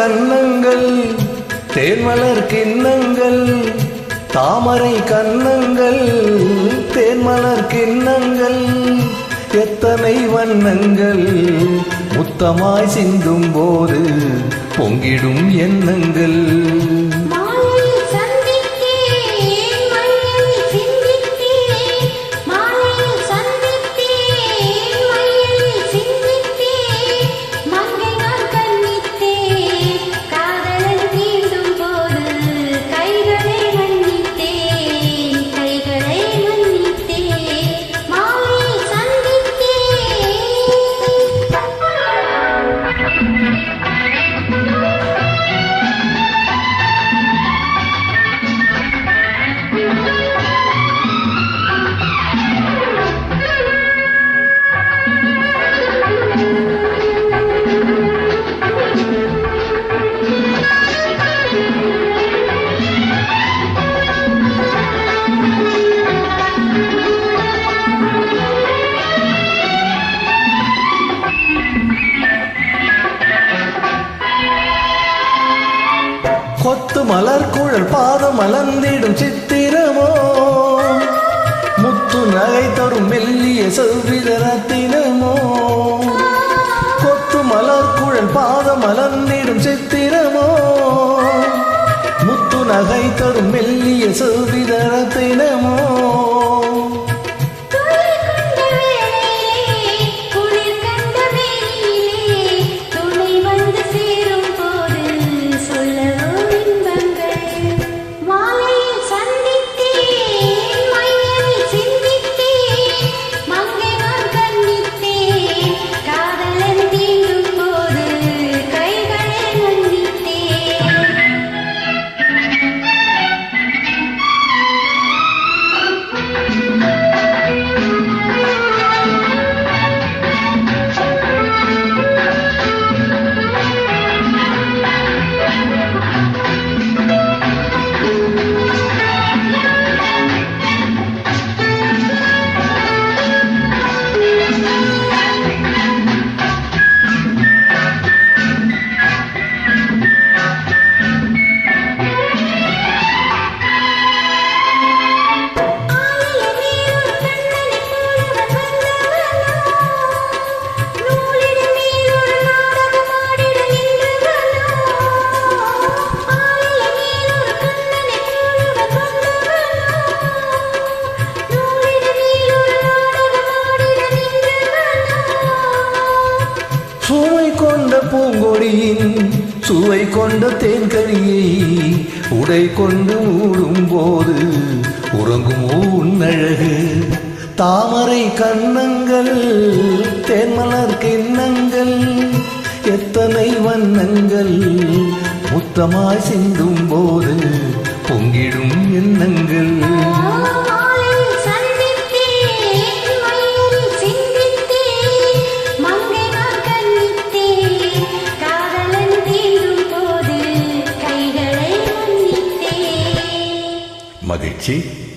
கன்னங்கள் தேன்மலர் கிண்ணங்கள் தாமரை கன்னங்கள் தேன்மலர் கிண்ணங்கள் எத்தனை வண்ணங்கள் முத்தமாய் சிந்தும் போது பொங்கிடும் எண்ணங்கள் கொத்து மலர் குழல் பாதம் அலந்திடும் சித்திரமோ முத்து நகை தரும் மெல்லிய செவ்வித ரத்தினமோ கொத்து மலர் குழல் பாதம் அலந்திடும் சித்திரமோ முத்து நகை தரும் மெல்லிய செவ்வித ரத்தினமோ பூங்கொடியின் சுவை கொண்ட தேன்கனியை உடை கொண்டு மூடும் போது உறங்குமோ உன்னழகு தாமரை கன்னங்கள் தேன்மலர் கிண்ணங்கள் எத்தனை வண்ணங்கள் முத்தமாய் சிந்தும் போது பொங்கிடும் எண்ணங்கள் மகிழ்ச்சி.